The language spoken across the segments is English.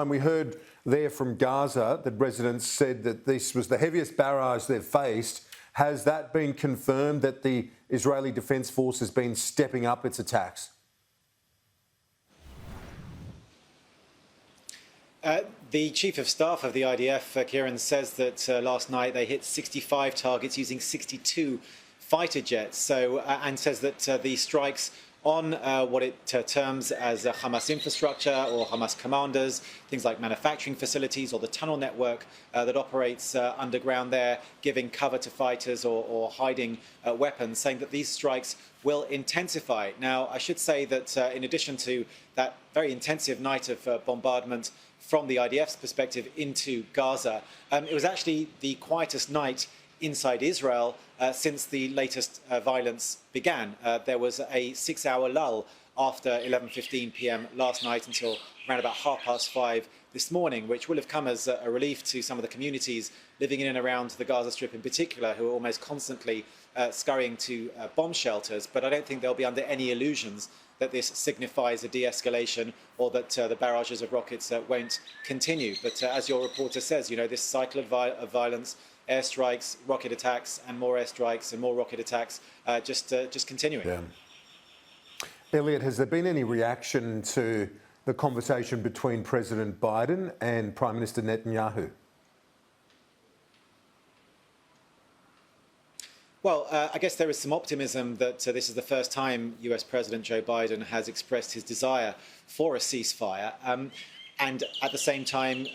We heard there from Gaza that residents said that this was the heaviest barrage they've faced. Has that been confirmed, that the Israeli Defence Force has been stepping up its attacks? The Chief of Staff of the IDF, Kieran, says that last night they hit 65 targets using 62 fighter jets. And says that the strikes on what it terms as Hamas infrastructure or Hamas commanders, things like manufacturing facilities or the tunnel network that operates underground there, giving cover to fighters or hiding weapons, saying that these strikes will intensify. Now, I should say that in addition to that very intensive night of bombardment from the IDF's perspective into Gaza, it was actually the quietest night inside Israel since the latest violence began. There was a 6-hour lull after 11:15 p.m. last night until around about 5:30 this morning, which will have come as a relief to some of the communities living in and around the Gaza Strip in particular, who are almost constantly scurrying to bomb shelters. But I don't think they'll be under any illusions that this signifies a de-escalation or that the barrages of rockets won't continue. But as your reporter says, you know, this cycle of violence, airstrikes, rocket attacks, and more airstrikes and more rocket attacks, just continuing. Yeah. Elliott, has there been any reaction to the conversation between President Biden and Prime Minister Netanyahu? Well, I guess there is some optimism that this is the first time US President Joe Biden has expressed his desire for a ceasefire. And at the same time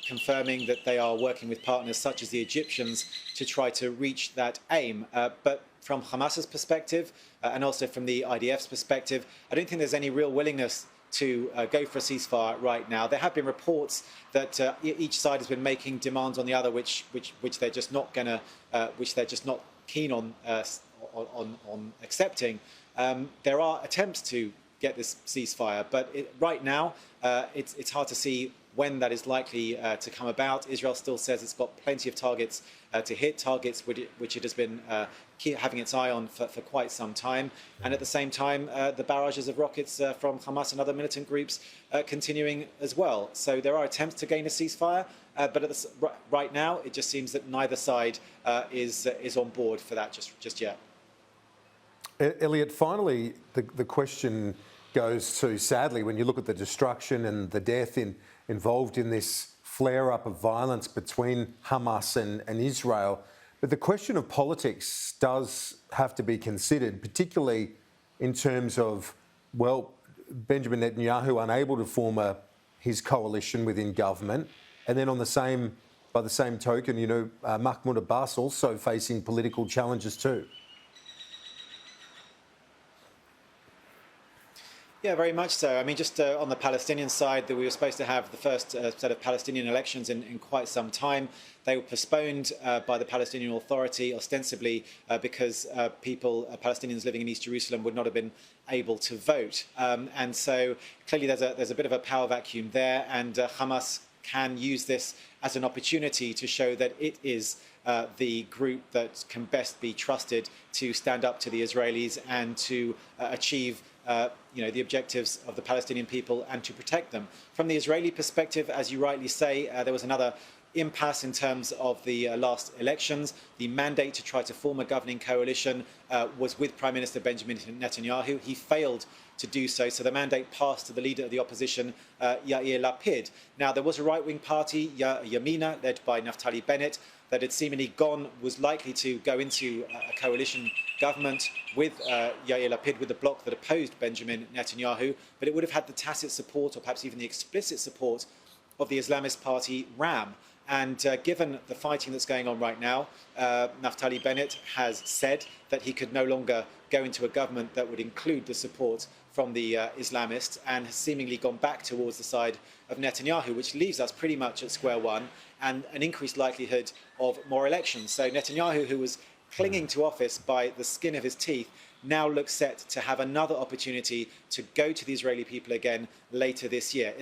confirming that they are working with partners such as the Egyptians to try to reach that aim. But from Hamas's perspective and also from the IDF's perspective, I don't think there's any real willingness to go for a ceasefire right now. There have been reports that each side has been making demands on the other, which they're just not going to, which they're just not keen on accepting. There are attempts to get this ceasefire, but right now it's hard to see when that is likely to come about. Israel still says it's got plenty of targets to hit, targets which it has been having its eye on for quite some time. And at the same time, the barrages of rockets from Hamas and other militant groups continuing as well. So there are attempts to gain a ceasefire, but right now it just seems that neither side is on board for that just yet. Elliott, finally, the question goes to, sadly, when you look at the destruction and the death involved in this flare-up of violence between Hamas and Israel, but the question of politics does have to be considered, particularly in terms of, well, Benjamin Netanyahu unable to form his coalition within government, and then by the same token, you know, Mahmoud Abbas also facing political challenges too. Yeah, very much so. I mean, just on the Palestinian side, that we were supposed to have the first set of Palestinian elections in quite some time. They were postponed by the Palestinian Authority, ostensibly because Palestinians living in East Jerusalem, would not have been able to vote. And so clearly there's a bit of a power vacuum there, and Hamas can use this as an opportunity to show that it is the group that can best be trusted to stand up to the Israelis and to achieve the objectives of the Palestinian people and to protect them. From the Israeli perspective, as you rightly say, there was another impasse in terms of the last elections. The mandate to try to form a governing coalition was with Prime Minister Benjamin Netanyahu. He failed to do so, so the mandate passed to the leader of the opposition, Yair Lapid. Now, there was a right-wing party, Yamina, led by Naftali Bennett, that had seemingly was likely to go into a coalition government with Yair Lapid, with the bloc that opposed Benjamin Netanyahu, but it would have had the tacit support, or perhaps even the explicit support, of the Islamist party RAM. And given the fighting that's going on right now, Naftali Bennett has said that he could no longer go into a government that would include the support from the Islamists, and has seemingly gone back towards the side of Netanyahu, which leaves us pretty much at square one and an increased likelihood of more elections. So Netanyahu, who was clinging to office by the skin of his teeth, now looks set to have another opportunity to go to the Israeli people again later this year.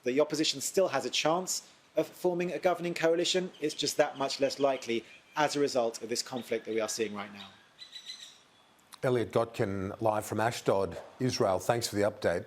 The opposition still has a chance of forming a governing coalition. It's just that much less likely as a result of this conflict that we are seeing right now. Elliott Gotkine, live from Ashdod, Israel. Thanks for the update.